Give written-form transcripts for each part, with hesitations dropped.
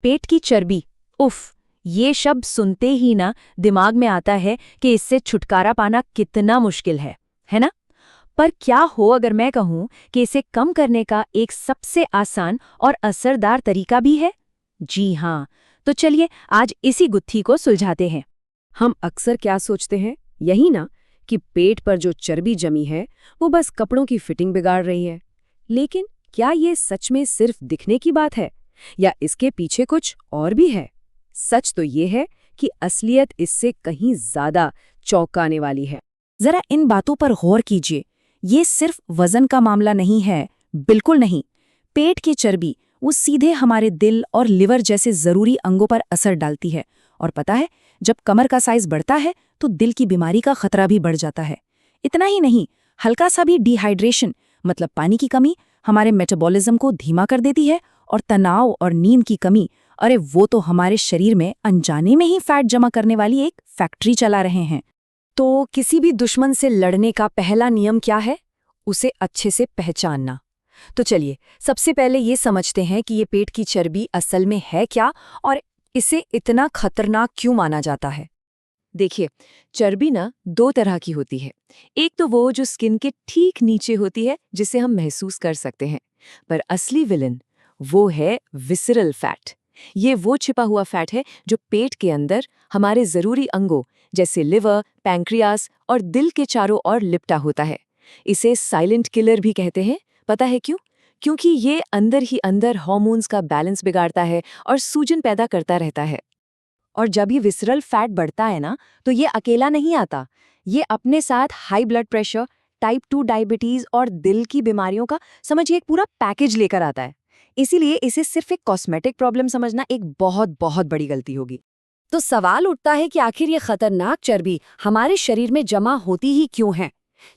पेट की चर्बी, उफ, ये शब्द सुनते ही ना दिमाग में आता है कि इससे छुटकारा पाना कितना मुश्किल है ना? पर क्या हो अगर मैं कहूं कि इसे कम करने का एक सबसे आसान और असरदार तरीका भी है? जी हाँ, तो चलिए आज इसी गुत्थी को सुलझाते हैं। हम अक्सर क्या सोचते हैं, यही ना, कि पेट पर जो चर्बी जमी है वो बस कपड़ों की फिटिंग बिगाड़ रही है। लेकिन क्या ये सच में सिर्फ दिखने की बात है या इसके पीछे कुछ और भी है? सच तो ये है कि असलियत इससे कहीं ज्यादा चौंकाने वाली है। जरा इन बातों पर गौर कीजिए। ये सिर्फ वजन का मामला नहीं है, बिल्कुल नहीं। पेट की चर्बी वो सीधे हमारे दिल और लिवर जैसे जरूरी अंगों पर असर डालती है। और पता है, जब कमर का साइज बढ़ता है तो दिल की बीमारी का खतरा भी बढ़ जाता है। इतना ही नहीं, हल्का सा भी डिहाइड्रेशन मतलब पानी की कमी हमारे मेटाबॉलिज्म को धीमा कर देती है। और तनाव और नींद की कमी, अरे वो तो हमारे शरीर में अनजाने में ही फैट जमा करने वाली एक फैक्ट्री चला रहे हैं। तो किसी भी दुश्मन से लड़ने का पहला नियम क्या है? उसे अच्छे से पहचानना। तो चलिए सबसे पहले ये समझते हैं कि ये पेट की चर्बी असल में है क्या और इसे इतना खतरनाक क्यों माना जाता है। देखिए, चर्बी ना दो तरह की होती है। एक तो वो जो स्किन के ठीक नीचे होती है, जिसे हम महसूस कर सकते हैं। पर असली विलन वो है विसरल फैट। ये वो छिपा हुआ फैट है जो पेट के अंदर हमारे जरूरी अंगों जैसे लिवर, पैंक्रियास और दिल के चारों ओर लिपटा होता है। इसे साइलेंट किलर भी कहते हैं। पता है क्यों? क्योंकि ये अंदर ही अंदर हार्मोन्स का बैलेंस बिगाड़ता है और सूजन पैदा करता रहता है। और जब ये विसरल फैट बढ़ता है ना, तो ये अकेला नहीं आता। ये अपने साथ high blood pressure, type 2 diabetes और दिल की बीमारियों का समझिए एक पूरा पैकेज लेकर आता है। इसीलिए इसे सिर्फ एक कॉस्मेटिक प्रॉब्लम समझना एक बहुत बहुत बड़ी गलती होगी। तो सवाल उठता है कि आखिर ये खतरनाक चर्बी हमारे शरीर में जमा होती ही क्यों है?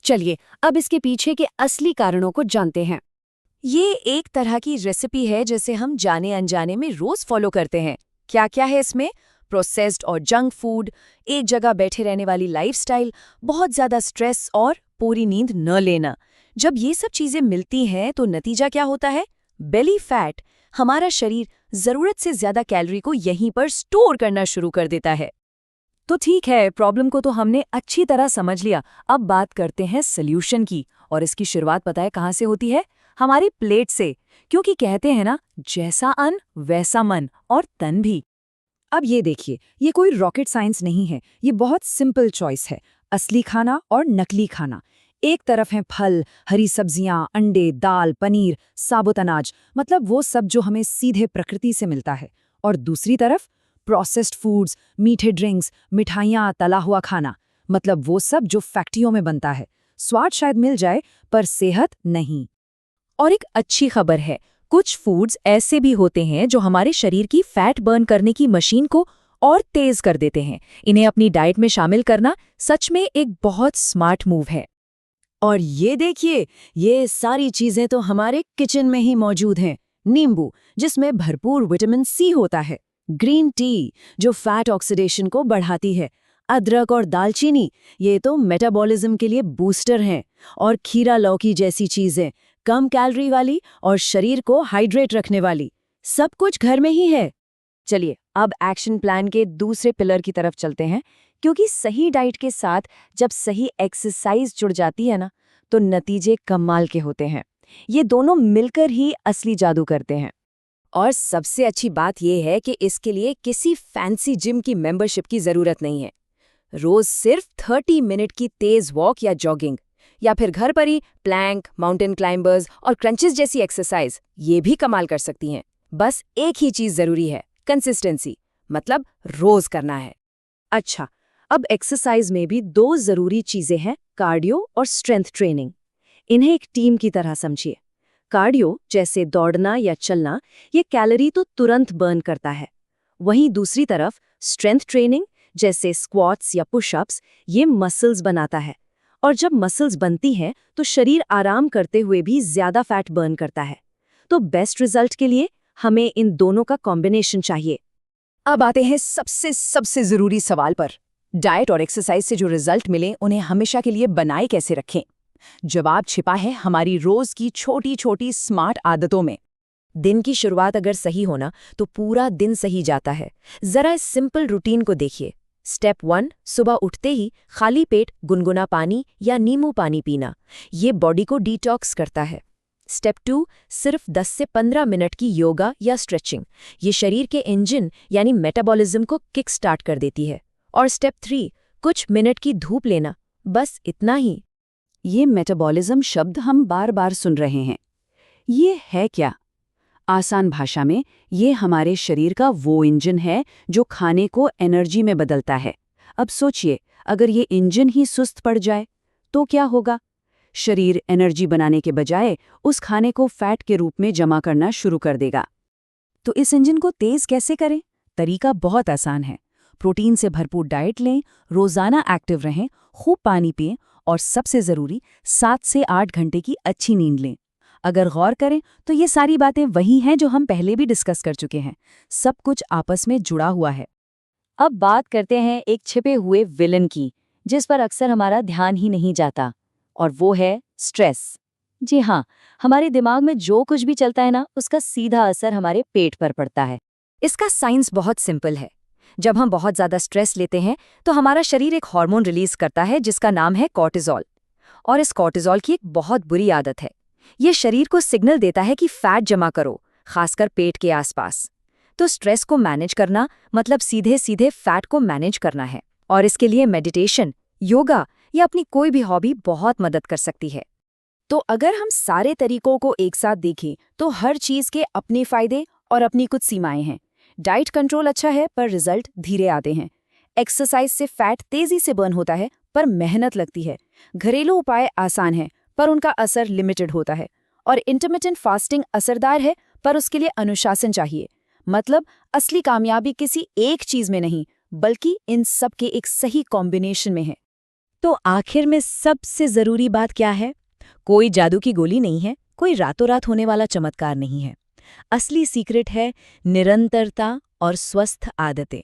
चलिए अब इसके पीछे के असली कारणों को जानते हैं। ये एक तरह की रेसिपी है जिसे हम जाने अनजाने में रोज फॉलो करते हैं। क्या क्या है इसमें? प्रोसेस्ड और जंक फूड, एक जगह बैठे रहने वाली लाइफस्टाइल, बहुत ज्यादा स्ट्रेस और पूरी नींद न लेना। जब ये सब चीजें मिलती हैं तो नतीजा क्या होता है? Belly fat. हमारा शरीर जरूरत से ज्यादा कैलोरी को यहीं पर स्टोर करना शुरू कर देता है। तो ठीक है, प्रॉब्लम को तो हमने अच्छी तरह समझ लिया। अब बात करते हैं सल्यूशन की। और इसकी शुरुआत पता है कहाँ से होती है? हमारी प्लेट से। क्योंकि कहते हैं ना, जैसा अन्न वैसा मन और तन भी। अब ये देखिए, ये कोई रॉकेट साइंस नहीं है, ये बहुत सिंपल चॉइस है। असली खाना और नकली खाना। एक तरफ हैं फल, हरी सब्जियां, अंडे, दाल, पनीर, साबुत अनाज, मतलब वो सब जो हमें सीधे प्रकृति से मिलता है। और दूसरी तरफ प्रोसेस्ड फूड्स, मीठे ड्रिंक्स, मिठाइयाँ, तला हुआ खाना, मतलब वो सब जो फैक्ट्रियों में बनता है। स्वाद शायद मिल जाए, पर सेहत नहीं। और एक अच्छी खबर है, कुछ फूड्स ऐसे भी होते हैं जो हमारे शरीर की फैट बर्न करने की मशीन को और तेज कर देते हैं। इन्हें अपनी डाइट में शामिल करना सच में एक बहुत स्मार्ट मूव है। और ये देखिए, ये सारी चीजें तो हमारे किचन में ही मौजूद हैं। नींबू, जिसमें भरपूर विटामिन सी होता है। ग्रीन टी, जो फैट ऑक्सीडेशन को बढ़ाती है। अदरक और दालचीनी, ये तो मेटाबॉलिज्म के लिए बूस्टर हैं। और खीरा, लौकी जैसी चीजें, कम कैलोरी वाली और शरीर को हाइड्रेट रखने वाली। सब कुछ घर में ही है। चलिए अब एक्शन प्लान के दूसरे पिलर की तरफ चलते हैं। क्योंकि सही डाइट के साथ जब सही एक्सरसाइज जुड़ जाती है ना, तो नतीजे कमाल के होते हैं। ये दोनों मिलकर ही असली जादू करते हैं। और सबसे अच्छी बात यह है कि इसके लिए किसी फैंसी जिम की मेंबरशिप की जरूरत नहीं है। रोज सिर्फ 30 मिनट की तेज वॉक या जॉगिंग, या फिर घर पर ही प्लैंक, माउंटेन क्लाइंबर्स और क्रंचेस जैसी एक्सरसाइज, ये भी कमाल कर सकती हैं। बस एक ही चीज जरूरी है, कंसिस्टेंसी, मतलब रोज करना है। अच्छा, अब एक्सरसाइज में भी दो जरूरी चीजें हैं, कार्डियो और स्ट्रेंथ ट्रेनिंग। इन्हें एक टीम की तरह समझिए। कार्डियो जैसे दौड़ना या चलना, ये कैलोरी तो तुरंत बर्न करता है। वहीं दूसरी तरफ स्ट्रेंथ ट्रेनिंग जैसे स्क्वाट्स या पुशअप्स, ये मसल्स बनाता है। और जब मसल्स बनती हैं तो शरीर आराम करते हुए भी ज्यादा फैट बर्न करता है। तो बेस्ट रिजल्ट के लिए हमें इन दोनों का कॉम्बिनेशन चाहिए। अब आते हैं सबसे जरूरी सवाल पर। डाइट और एक्सरसाइज से जो रिजल्ट मिले, उन्हें हमेशा के लिए बनाए कैसे रखें? जवाब छिपा है हमारी रोज की छोटी छोटी स्मार्ट आदतों में। दिन की शुरुआत अगर सही होना तो पूरा दिन सही जाता है। जरा इस सिंपल रूटीन को देखिए। स्टेप 1, सुबह उठते ही खाली पेट गुनगुना पानी या नींबू पानी पीना। ये बॉडी को डिटॉक्स करता है। स्टेप 2, सिर्फ 10 से 15 मिनट की योगा या स्ट्रेचिंग। ये शरीर के इंजन यानी मेटाबॉलिज्म को किक स्टार्ट कर देती है। और स्टेप 3, कुछ मिनट की धूप लेना। बस इतना ही। ये मेटाबॉलिज्म शब्द हम बार बार सुन रहे हैं। ये है क्या? आसान भाषा में ये हमारे शरीर का वो इंजन है जो खाने को एनर्जी में बदलता है। अब सोचिए, अगर ये इंजन ही सुस्त पड़ जाए तो क्या होगा? शरीर एनर्जी बनाने के बजाय उस खाने को फैट के रूप में जमा करना शुरू कर देगा। तो इस इंजन को तेज कैसे करें? तरीका बहुत आसान है। प्रोटीन से भरपूर डाइट लें, रोजाना एक्टिव रहें, खूब पानी पिएं और सबसे ज़रूरी 7 से 8 घंटे की अच्छी नींद लें। अगर गौर करें तो ये सारी बातें वही हैं जो हम पहले भी डिस्कस कर चुके हैं। सब कुछ आपस में जुड़ा हुआ है। अब बात करते हैं एक छिपे हुए विलन की, जिस पर अक्सर हमारा ध्यान ही नहीं जाता, और वो है स्ट्रेस। जी हाँ, हमारे दिमाग में जो कुछ भी चलता है ना, उसका सीधा असर हमारे पेट पर पड़ता है। इसका साइंस बहुत सिंपल है। जब हम बहुत ज़्यादा स्ट्रेस लेते हैं तो हमारा शरीर एक हार्मोन रिलीज करता है जिसका नाम है कॉर्टिसोल। और इस कॉर्टिसोल की एक बहुत बुरी आदत है। ये शरीर को सिग्नल देता है कि फैट जमा करो, खासकर पेट के आसपास। तो स्ट्रेस को मैनेज करना मतलब सीधे सीधे फैट को मैनेज करना है। और इसके लिए मेडिटेशन, योगा या अपनी कोई भी हॉबी बहुत मदद कर सकती है। तो अगर हम सारे तरीकों को एक साथ देखें तो हर चीज़ के अपने फायदे और अपनी कुछ सीमाएं हैं। डाइट कंट्रोल अच्छा है पर रिजल्ट धीरे आते हैं। एक्सरसाइज से फैट तेजी से बर्न होता है पर मेहनत लगती है। घरेलू उपाय आसान हैं पर उनका असर लिमिटेड होता है। और इंटरमिटेंट फास्टिंग असरदार है पर उसके लिए अनुशासन चाहिए। मतलब असली कामयाबी किसी एक चीज़ में नहीं, बल्कि इन सब के एक सही कॉम्बिनेशन में है। तो आखिर में सबसे ज़रूरी बात क्या है? कोई जादू की गोली नहीं है, कोई रातों रात होने वाला चमत्कार नहीं है। असली सीक्रेट है निरंतरता और स्वस्थ आदतें।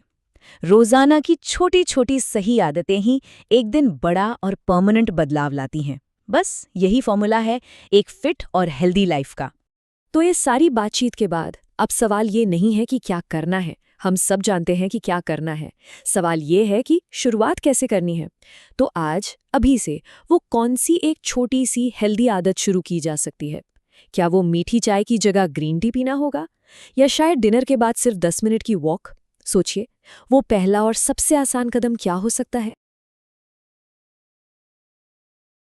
रोजाना की छोटी छोटी सही आदतें ही एक दिन बड़ा और परमानेंट बदलाव लाती हैं। बस यही फॉर्मूला है एक फिट और हेल्दी लाइफ का। तो ये सारी बातचीत के बाद अब सवाल ये नहीं है कि क्या करना है। हम सब जानते हैं कि क्या करना है। सवाल ये है कि शुरुआत कैसे करनी है। तो आज अभी से वो कौन सी एक छोटी सी हेल्दी आदत शुरू की जा सकती है? क्या वो मीठी चाय की जगह ग्रीन टी पीना होगा, या शायद डिनर के बाद सिर्फ 10 मिनट की वॉक? सोचिए, वो पहला और सबसे आसान कदम क्या हो सकता है।